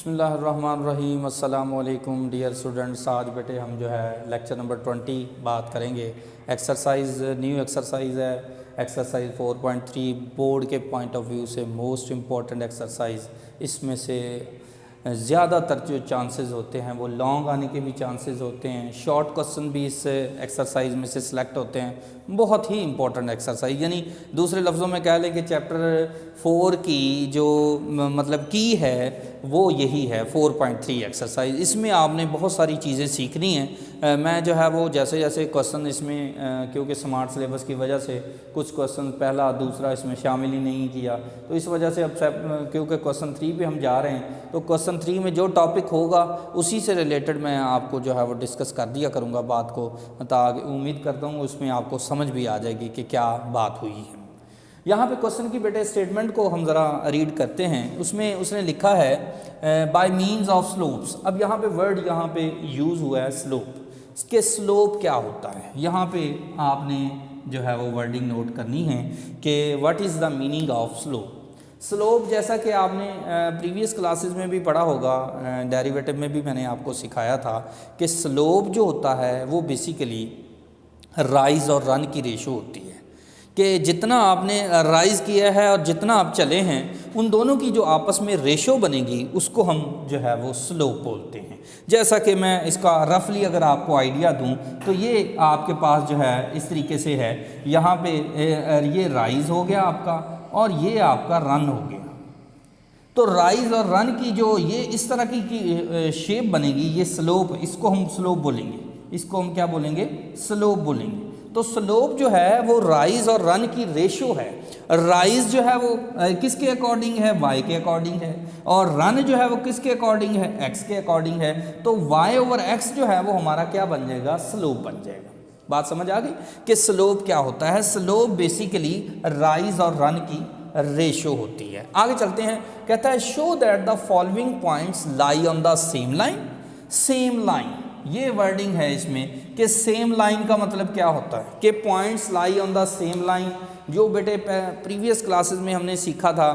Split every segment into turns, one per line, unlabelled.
बिस्मिल्लाहिर्रहमानिर्रहीम अस्सलाम वालेकुम डियर स्टूडेंट्स। आज बेटे हम जो है लेक्चर नंबर 20 बात करेंगे। एक्सरसाइज न्यू एक्सरसाइज है, एक्सरसाइज 4.3 बोर्ड के पॉइंट ऑफ व्यू से मोस्ट इम्पॉर्टेंट एक्सरसाइज। इसमें से ज़्यादातर जो चांसेस होते हैं वो लॉन्ग आने के भी चांसेस होते हैं, शॉर्ट क्वेश्चन भी इस एक्सरसाइज में से सिलेक्ट होते हैं। बहुत ही इंपॉर्टेंट एक्सरसाइज, यानी दूसरे लफ्ज़ों में कह लें कि चैप्टर 4 की जो मतलब की है वो यही है 4.3 एक्सरसाइज। इसमें आपने बहुत सारी चीज़ें सीखनी हैं। मैं जो है वो जैसे जैसे क्वेश्चन इसमें क्योंकि स्मार्ट सिलेबस की वजह से कुछ क्वेश्चन पहला दूसरा इसमें शामिल ही नहीं किया, तो इस वजह से अब क्योंकि क्वेश्चन 3 पे हम जा रहे हैं तो क्वेश्चन 3 में जो टॉपिक होगा उसी से रिलेटेड मैं आपको जो है वो डिस्कस कर दिया करूँगा बात को, ताकि उम्मीद करता हूँ उसमें आपको समझ भी आ जाएगी कि क्या बात हुई है। यहाँ पे क्वेश्चन की बेटे स्टेटमेंट को हम ज़रा रीड करते हैं। उसमें उसने लिखा है बाय मीन्स ऑफ स्लोप्स। अब यहाँ पे वर्ड यहाँ पे यूज़ हुआ है स्लोप। इसके स्लोप क्या होता है, यहाँ पे आपने जो है वो वर्डिंग नोट करनी है कि what is the meaning of slope. Slope जैसा कि आपने प्रीवियस क्लासेस में भी पढ़ा होगा, डेरिवेटिव में भी मैंने आपको सिखाया था कि स्लोप जो होता है वो बेसिकली राइज और रन की रेशो होती है कि जितना आपने राइज़ किया है और जितना आप चले हैं उन दोनों की जो आपस में रेशो बनेगी उसको हम जो है वो स्लोप बोलते हैं। जैसा कि मैं इसका रफली अगर आपको आइडिया दूं तो ये आपके पास जो है इस तरीके से है, यहाँ पे ये राइज़ हो गया आपका और ये आपका रन हो गया। तो राइज़ और रन की जो ये इस तरह की शेप बनेगी, ये स्लोप, इसको हम स्लोप बोलेंगे, इसको हम क्या बोलेंगे, स्लोप बोलेंगे। तो स्लोप जो है वो राइज और रन की रेशो है। राइज जो है वो किसके अकॉर्डिंग है, वाई के अकॉर्डिंग है, और रन जो है वो किसके अकॉर्डिंग है, एक्स के अकॉर्डिंग है। तो वाई ओवर एक्स जो है वो हमारा क्या बन जाएगा, स्लोप बन जाएगा। बात समझ आ गई कि स्लोप क्या होता है। स्लोप बेसिकली राइज और रन की रेशो होती है। आगे चलते हैं, कहता है show that the following points lie on the same line. Same line, ये वर्डिंग है इसमें कि सेम लाइन का मतलब क्या होता है कि points lie on the same line. जो बेटे प्रीवियस क्लासेस में हमने सीखा था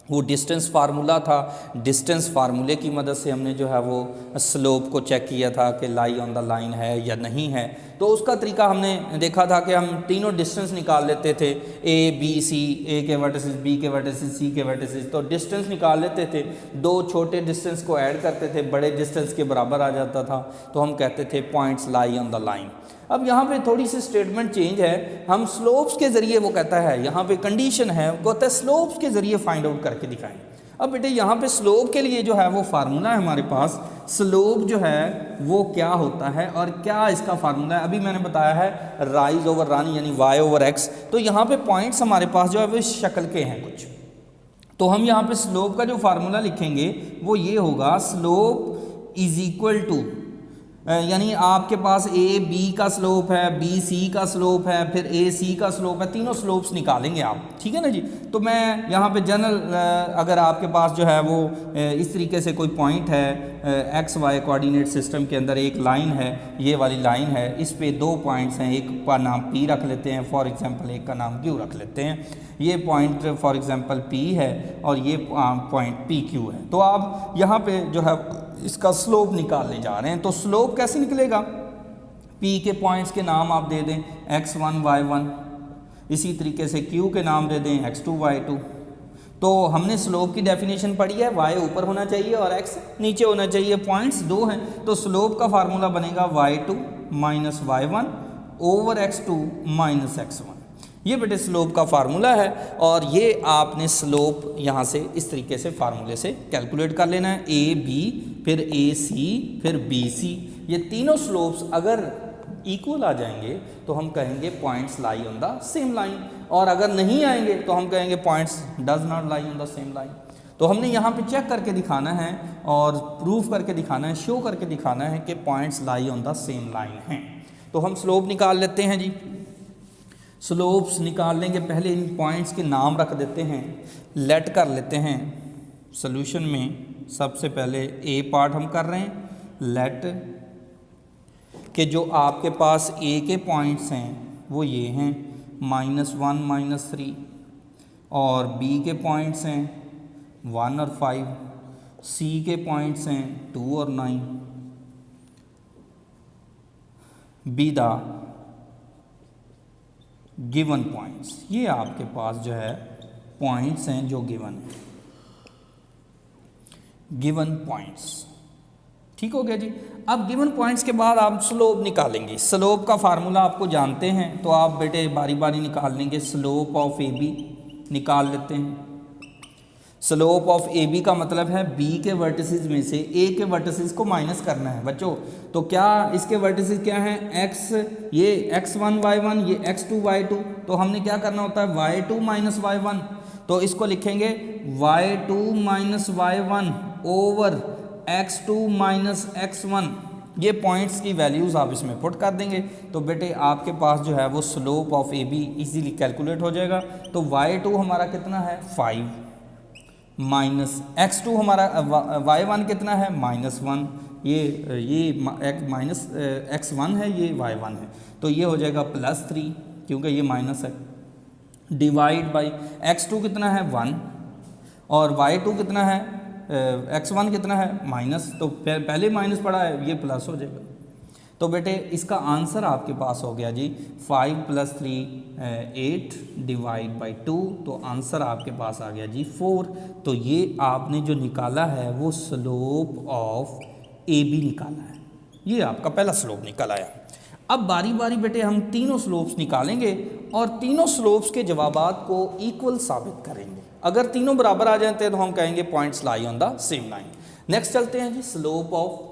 वो डिस्टेंस फार्मूला था। डिस्टेंस फार्मूले की मदद से हमने जो है वो स्लोप को चेक किया था कि लाई ऑन द लाइन है या नहीं है। तो उसका तरीका हमने देखा था कि हम तीनों डिस्टेंस निकाल लेते थे, ए बी सी, ए के वर्टिसेस, बी के वर्टिसेस, सी के वर्टिसेस। तो डिस्टेंस निकाल लेते थे, दो छोटे डिस्टेंस को ऐड करते थे, बड़े डिस्टेंस के बराबर आ जाता था, तो हम कहते थे points lie on the line. अब यहाँ पे थोड़ी सी स्टेटमेंट चेंज है, हम स्लोप्स के ज़रिए, वो कहता है यहाँ पे कंडीशन है, वो कहता है स्लोप्स के ज़रिए फाइंड आउट करके दिखाएं। अब बेटे यहाँ पे स्लोप के लिए जो है वो फार्मूला है हमारे पास। स्लोप जो है वो क्या होता है और क्या इसका फार्मूला है, अभी मैंने बताया है राइज ओवर रन यानी वाई ओवर एक्स। तो यहाँ पे पॉइंट्स हमारे पास जो है वो इस शक्ल के हैं कुछ। तो हम यहाँ पे स्लोप का जो फार्मूला लिखेंगे वो ये होगा, स्लोप इज इक्वल टू, यानी आपके पास ए बी का स्लोप है, बी सी का स्लोप है, फिर ए सी का स्लोप है, तीनों स्लोप्स निकालेंगे आप, ठीक है ना जी। तो मैं यहाँ पे जनरल अगर आपके पास जो है वो इस तरीके से कोई पॉइंट है, एक्स वाई कोऑर्डिनेट सिस्टम के अंदर एक लाइन है, ये वाली लाइन है, इस पे दो पॉइंट्स हैं, एक का नाम पी रख लेते हैं फॉर एग्जांपल, एक का नाम क्यू रख लेते हैं। ये पॉइंट फॉर एग्जांपल पी है और ये पॉइंट पी क्यू है। तो आप यहाँ पे जो है इसका स्लोप निकालने जा रहे हैं। तो स्लोप कैसे निकलेगा, पी के पॉइंट्स के नाम आप दे दें x1 y1, इसी तरीके से q के नाम दे दें x2 y2। तो हमने स्लोप की डेफिनेशन पढ़ी है, y ऊपर होना चाहिए और x नीचे होना चाहिए, पॉइंट्स दो हैं, तो स्लोप का फार्मूला बनेगा y2 minus y1 over x2 minus x1। ये बेटे स्लोप का फार्मूला है और ये आपने स्लोप यहाँ से इस तरीके से फार्मूले से कैलकुलेट कर लेना है। ए बी फिर ए सी फिर बी सी, ये तीनों स्लोप्स अगर इक्वल आ जाएंगे तो हम कहेंगे points lie on the same line, और अगर नहीं आएंगे तो हम कहेंगे points does not lie on the same line. तो हमने यहाँ पे चेक करके दिखाना है और प्रूफ करके दिखाना है, शो करके दिखाना है कि points lie on the same line हैं। तो हम स्लोप निकाल लेते हैं जी। स्लोप्स निकाल लेंगे, पहले इन पॉइंट्स के नाम रख देते हैं, लेट कर लेते हैं। सॉल्यूशन में सबसे पहले ए पार्ट हम कर रहे हैं, लेट के जो आपके पास ए के पॉइंट्स हैं वो ये हैं -1 -3, और बी के पॉइंट्स हैं 1 और 5, सी के पॉइंट्स हैं 2 और 9, बी द गिवन पॉइंट्स, ये आपके पास जो है पॉइंट्स हैं जो गिवन है, गिवन पॉइंट्स। ठीक हो गया जी। अब गिवन पॉइंट्स के बाद आप स्लोप निकालेंगे। स्लोप का फार्मूला आपको जानते हैं, तो आप बेटे बारी बारी निकाल लेंगे। स्लोप ऑफ ए बी निकाल लेते हैं। स्लोप ऑफ ए बी का मतलब है बी के वर्टिसेस में से ए के वर्टिसेस को माइनस करना है बच्चों। तो क्या इसके वर्टिसेस क्या हैं, एक्स, ये x1 y1, ये x2 y2। तो हमने क्या करना होता है, y2 माइनस y1, तो इसको लिखेंगे y2 minus y1 over x2 minus x1। ये पॉइंट्स की वैल्यूज़ आप इसमें पुट कर देंगे, तो बेटे आपके पास जो है वो slope of A B easily calculate हो जाएगा। तो y2 हमारा कितना है 5 माइनस x2 हमारा y1 कितना है -1, ये माइनस x1 है, ये y1 है, तो ये हो जाएगा +3 क्योंकि ये माइनस है, डिवाइड बाई x2 कितना है 1 और y2 कितना है x1 कितना है माइनस, तो पहले माइनस पड़ा है, ये प्लस हो जाएगा। तो बेटे इसका आंसर आपके पास हो गया जी 5 + 3 8 डिवाइड बाई 2, तो आंसर आपके पास आ गया जी 4। तो ये आपने जो निकाला है वो स्लोप ऑफ ए बी निकाला है, ये आपका पहला स्लोप निकल आया। अब बारी बारी बेटे हम तीनों स्लोप्स निकालेंगे और तीनों स्लोप्स के जवाबात को इक्वल साबित करेंगे। अगर तीनों बराबर आ जाते हैं तो हम कहेंगे points lie on the same line. Next चलते हैं जी, स्लोप ऑफ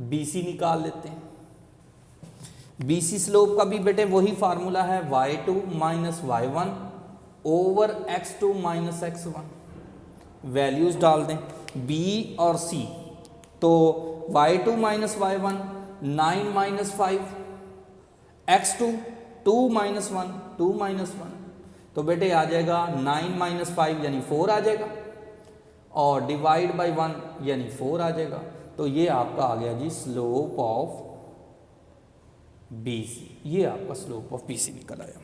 BC निकाल लेते हैं। BC स्लोप का भी बेटे वही फार्मूला है y2 minus y1 over x2 minus x1। Values डाल दें B और C, तो y2 minus y1 9 minus 5, x2 2 minus 1 2 minus 1, तो बेटे आ जाएगा 9 माइनस 5 यानी 4 आ जाएगा, और डिवाइड बाई 1 यानी 4 आ जाएगा। तो ये आपका आ गया जी स्लोप ऑफ BC, ये आपका स्लोप ऑफ BC निकल आया।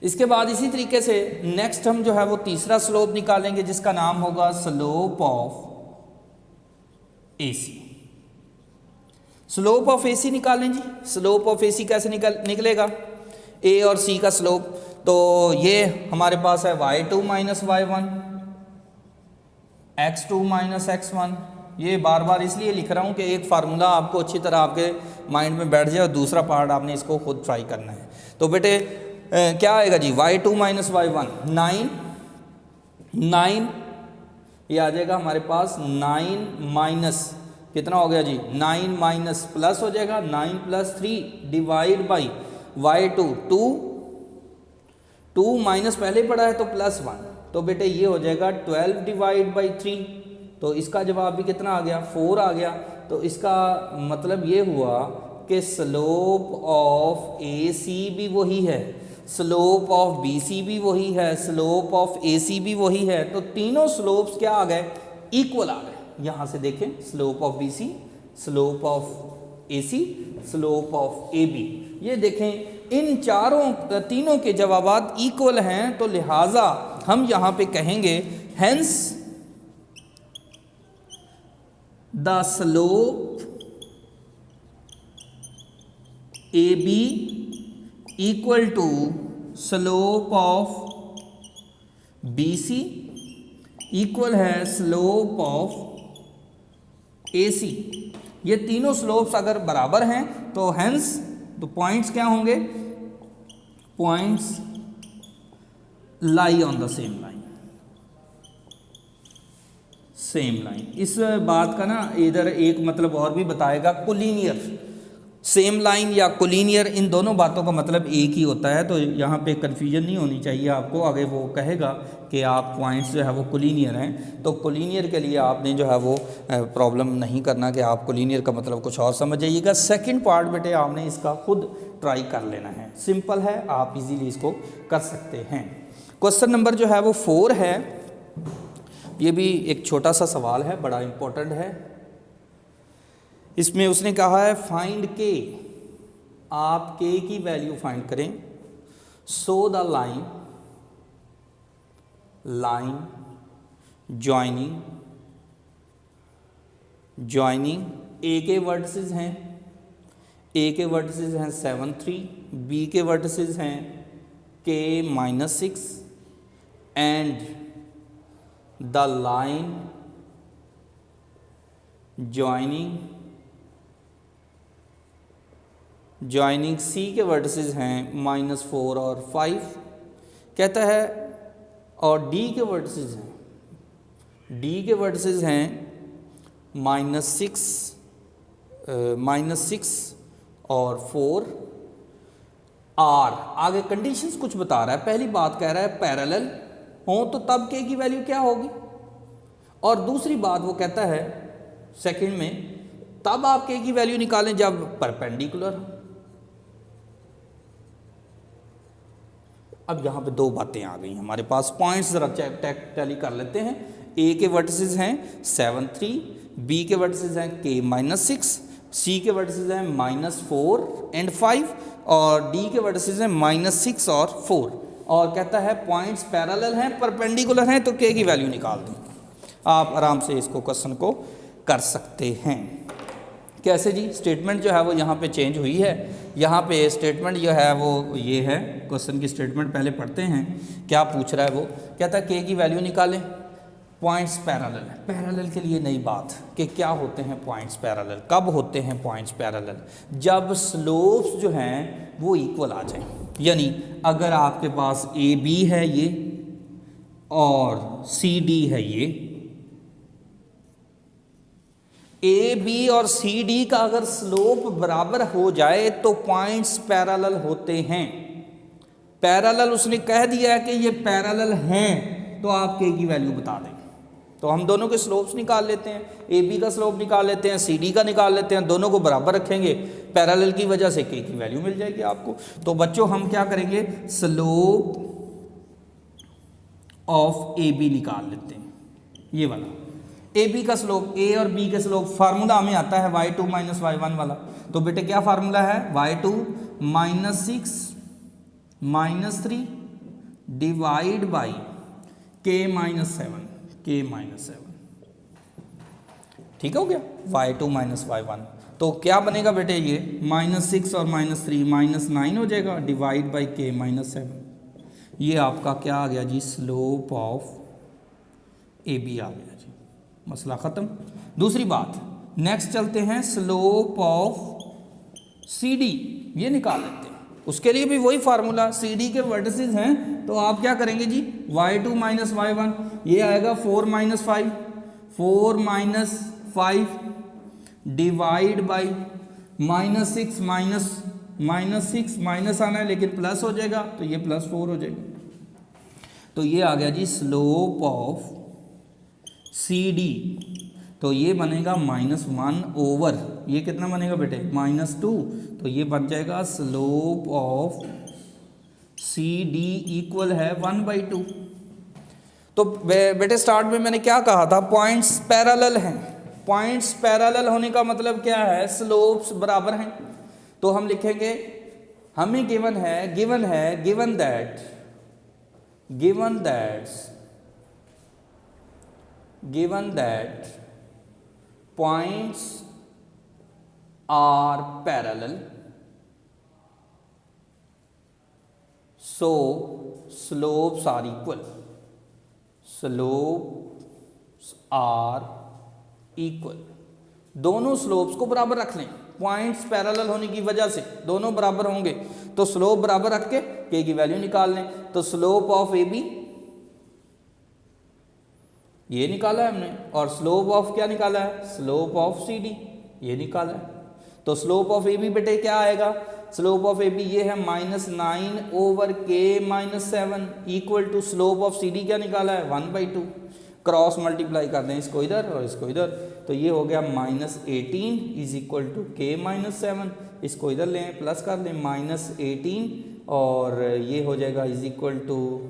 इसके बाद इसी तरीके से नेक्स्ट हम जो है वो तीसरा स्लोप निकालेंगे जिसका नाम होगा slope of AC। Slope of AC निकालें जी। स्लोप ऑफ AC कैसे निकलेगा, A और C का स्लोप, तो ये हमारे पास है y2 minus y1 x2 minus x1। ये बार बार इसलिए लिख रहा हूँ कि एक फार्मूला आपको अच्छी तरह आपके माइंड में बैठ जाए और दूसरा पार्ट आपने इसको खुद ट्राई करना है। तो बेटे क्या आएगा जी y2 माइनस y1 9, ये आ जाएगा हमारे पास 9 माइनस कितना हो गया जी 9 माइनस प्लस हो जाएगा 9 + 3 डिवाइड बाई y2 2 माइनस पहले पड़ा है तो +1, तो बेटे ये हो जाएगा 12 डिवाइड बाई 3, तो इसका जवाब भी कितना आ गया 4 आ गया। तो इसका मतलब ये हुआ कि स्लोप ऑफ AC भी वही है, स्लोप ऑफ BC भी वही है, स्लोप ऑफ AC भी वही है। तो तीनों स्लोप्स क्या आ गए, इक्वल आ गए। यहाँ से देखें slope of BC, slope of AC, slope of AB, ये देखें इन तीनों के जवाबात इक्वल हैं, तो लिहाजा हम यहाँ पे कहेंगे hence the slope AB equal to slope of BC equal है स्लोप ऑफ AC। ये तीनों स्लोप्स अगर बराबर हैं तो हेंस तो पॉइंट्स क्या होंगे, points lie on the same line, same line. इस बात का ना इधर एक मतलब और भी बताएगा, कोलिनियर, सेम लाइन या कोलिनियर, इन दोनों बातों का मतलब एक ही होता है। तो यहाँ पे कन्फ्यूजन नहीं होनी चाहिए आपको। आगे वो कहेगा कि आप पॉइंट्स जो है वो कोलिनियर हैं, तो कोलिनियर के लिए आपने जो है वो प्रॉब्लम नहीं करना कि आप कोलिनियर का मतलब कुछ और समझ जाइएगा। सेकंड पार्ट बेटे आपने इसका खुद ट्राई कर लेना है, सिंपल है, आप इजीली इसको कर सकते हैं। क्वेश्चन नंबर जो है वो 4 है, ये भी एक छोटा सा सवाल है, बड़ा इम्पोर्टेंट है। इसमें उसने कहा है फाइंड के, आप के की वैल्यू फाइंड करें। सो द लाइन ज्वाइनिंग ए के वर्टिसेस हैं, ए के वर्टिसेस हैं 7 3, बी के वर्टिसेस हैं k -6 and the line joining C के वर्टिसेस हैं -4 और 5 कहता है, और डी के वर्टिसेस हैं -6 और 4 आर। आगे कंडीशंस कुछ बता रहा है। पहली बात कह रहा है पैरेलल हो तो तब के की वैल्यू क्या होगी, और दूसरी बात वो कहता है सेकंड में तब आप के की वैल्यू निकालें जब परपेंडिकुलर हो। अब यहाँ पे दो बातें आ गई हमारे पास, पॉइंट्स जरा टैली कर लेते हैं। ए के वर्टिसेस हैं 7 3, बी के वर्टिसेस हैं k -6, सी के वर्टिसेस हैं -4 एंड 5 और डी के वर्टिसेस हैं -6 और 4, और कहता है पॉइंट्स पैरेलल हैं, परपेंडिकुलर हैं, तो k की वैल्यू निकाल दें। आप आराम से इसको क्वेश्चन को कर सकते हैं। कैसे जी, स्टेटमेंट जो है वो यहाँ पे चेंज हुई है। यहाँ पे स्टेटमेंट जो है वो ये है, क्वेश्चन की स्टेटमेंट पहले पढ़ते हैं। क्या पूछ रहा है वो, कहता है k की वैल्यू निकालें, पॉइंट्स पैरेलल है। पैरेलल के लिए नई बात कि क्या होते हैं पॉइंट्स पैरेलल, कब होते हैं पॉइंट्स पैरेलल, जब स्लोप्स जो हैं वो इक्वल आ जाएं। यानी अगर आपके पास ए बी है ये और सी डी है ये, ए बी और सी डी का अगर स्लोप बराबर हो जाए तो पॉइंट्स पैरेलल होते हैं। पैरेलल उसने कह दिया है कि ये पैरेलल हैं, तो आप के की वैल्यू बता दें। तो हम दोनों के स्लोप्स निकाल लेते हैं, ए बी का स्लोप निकाल लेते हैं, सी डी का निकाल लेते हैं, दोनों को बराबर रखेंगे, पैरेलल की वजह से के की वैल्यू मिल जाएगी आपको। तो बच्चों हम क्या करेंगे, स्लोप ऑफ ए बी निकाल लेते हैं, ये वाला ए बी का स्लोप, ए और बी का स्लोप फार्मूला हमें आता है y2 - y1 वाला। तो बेटे क्या फार्मूला है, y2 -6 -3 डिवाइड बाई k -7, ठीक हो गया, y2 - y1। तो क्या बनेगा बेटे, ये -6 और -3 -9 हो जाएगा, डिवाइड बाई k -7। ये आपका क्या आ गया जी, स्लोप ऑफ ए बी आ गया जी, मसला ख़त्म। दूसरी बात, नेक्स्ट चलते हैं, स्लोप ऑफ सी डी, ये निकाल लेते हैं। उसके लिए भी वही फार्मूला, सी डी के वर्टिसेस हैं, तो आप क्या करेंगे जी, y2 - y1, ये आएगा 4 - 5 डिवाइड बाई -6 -6 माइनस आना है लेकिन प्लस हो जाएगा, तो ये +4 हो जाएगा। तो ये आ गया जी स्लोप ऑफ सी डी, तो ये बनेगा -1 ओवर, ये कितना बनेगा बेटे, -2, तो ये बन जाएगा slope of C D equal है 1/2। तो बेटे स्टार्ट में मैंने क्या कहा था, पॉइंट्स पैरेलल हैं। पॉइंट्स पैरेलल होने का मतलब क्या है, स्लोप्स बराबर हैं। तो हम लिखेंगे, हमें given that points are parallel, so slopes are equal, दोनों स्लोप्स को बराबर रख लें। पॉइंट्स पैरेलल होने की वजह से दोनों बराबर होंगे, तो स्लोप बराबर रख के के की वैल्यू निकाल लें। तो स्लोप ऑफ ए बी ये निकाला है हमने, और स्लोप ऑफ क्या निकाला है, स्लोप ऑफ सी डी ये निकाला है। तो स्लोप ऑफ ए बी बेटे क्या आएगा, स्लोप ऑफ ए बी ये है -9 over k -7 equal to slope of C D क्या निकाला है 1/2। क्रॉस मल्टीप्लाई कर दें इसको इधर और इसको इधर, तो ये हो गया -18 इज इक्वल टू k -7, इसको इधर लें प्लस कर लें -18 और ये हो जाएगा इज इक्वल टू,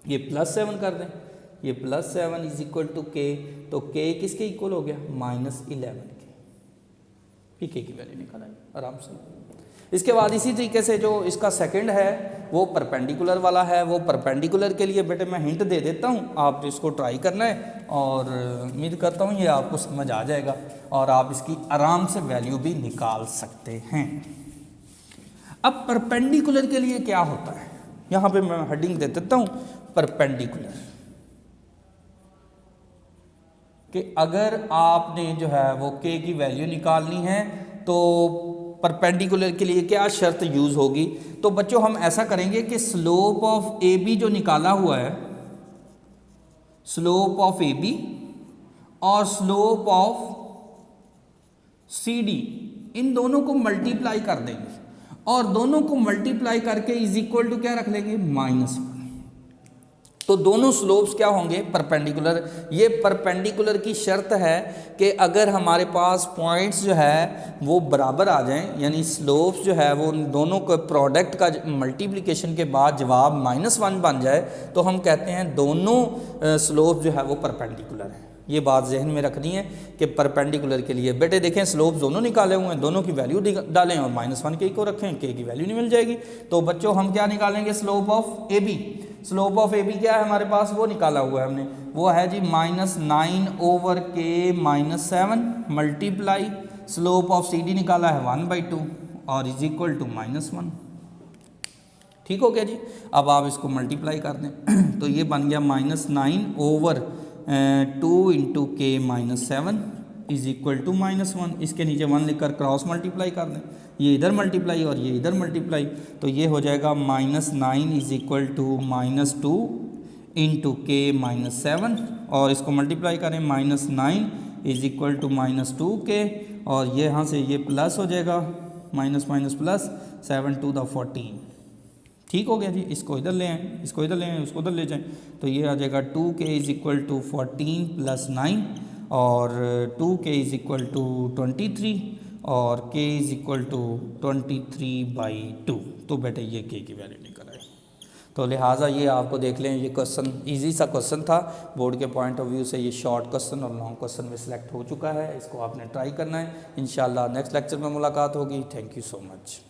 ये +7 कर दें, ये +7 इज इक्वल टू k, तो k किसके इक्वल हो गया, -11 के। ये के की वैल्यू निकल आई आराम से। इसके बाद इसी तरीके से जो इसका सेकंड है वो परपेंडिकुलर वाला है। वो परपेंडिकुलर के लिए बेटे मैं हिंट दे देता हूँ, आप इसको ट्राई करना है और उम्मीद करता हूँ ये आपको समझ आ जाएगा और आप इसकी आराम से वैल्यू भी निकाल सकते हैं। अब परपेंडिकुलर के लिए क्या होता है, यहाँ पे मैं हेडिंग दे देता हूँ परपेंडिकुलर, कि अगर आपने जो है वो के की वैल्यू निकालनी है तो परपेंडिकुलर के लिए क्या शर्त यूज होगी। तो बच्चों हम ऐसा करेंगे कि स्लोप ऑफ ए बी जो निकाला हुआ है, स्लोप ऑफ ए बी और स्लोप ऑफ सी डी, इन दोनों को मल्टीप्लाई कर देंगे और दोनों को मल्टीप्लाई करके इज इक्वल टू क्या रख लेंगे, -1। तो दोनों स्लोप्स क्या होंगे, परपेंडिकुलर। ये परपेंडिकुलर की शर्त है कि अगर हमारे पास पॉइंट्स जो है वो बराबर आ जाएं, यानी स्लोप्स जो है वो दोनों के प्रोडक्ट का मल्टीप्लिकेशन के बाद जवाब -1 बन जाए, तो हम कहते हैं दोनों स्लोप जो है वो परपेंडिकुलर है। ये बात जहन में रखनी है कि परपेंडिकुलर के लिए बेटे देखें स्लोप दोनों निकाले हुए हैं, दोनों की वैल्यू डालें और -1 के को रखें, के की वैल्यू नहीं मिल जाएगी। तो बच्चों हम क्या निकालेंगे, slope of A B. Slope of A B क्या है हमारे पास, वो निकाला हुआ है हमने, वो है जी -9/k-7 multiply slope of C D निकाला है 1/2 और इज इक्वल टू -1। ठीक हो गया जी। अब आप इसको मल्टीप्लाई कर दें तो ये बन गया -9/2 × k-7 इज इक्वल टू -1। इसके नीचे 1 लिखकर क्रॉस मल्टीप्लाई कर दें, ये इधर मल्टीप्लाई और ये इधर मल्टीप्लाई, तो ये हो जाएगा -9 इज इक्वल टू -2 × k-7 और इसको मल्टीप्लाई करें -9 इज इक्वल टू -2k और ये यहाँ से ये प्लस हो जाएगा प्लस 7⁴। ठीक हो गया जी। इसको इधर ले आएँ, इसको इधर ले आएँ, उसको उधर ले जाएँ, तो ये आ जाएगा 2k इज इक्वल टू 14 + 9 और 2k इज इक्वल टू 23 और k इज इक्वल टू 23/2। तो बेटे ये k की वैल्यू निकल आई। तो लिहाजा ये आपको देख लें, ये क्वेश्चन इजी सा क्वेश्चन था बोर्ड के पॉइंट ऑफ व्यू से। ये शॉर्ट क्वेश्चन और लॉन्ग क्वेश्चन में सिलेक्ट हो चुका है, इसको आपने ट्राई करना है। इंशाल्लाह नेक्स्ट लेक्चर में मुलाकात होगी। Thank you so much.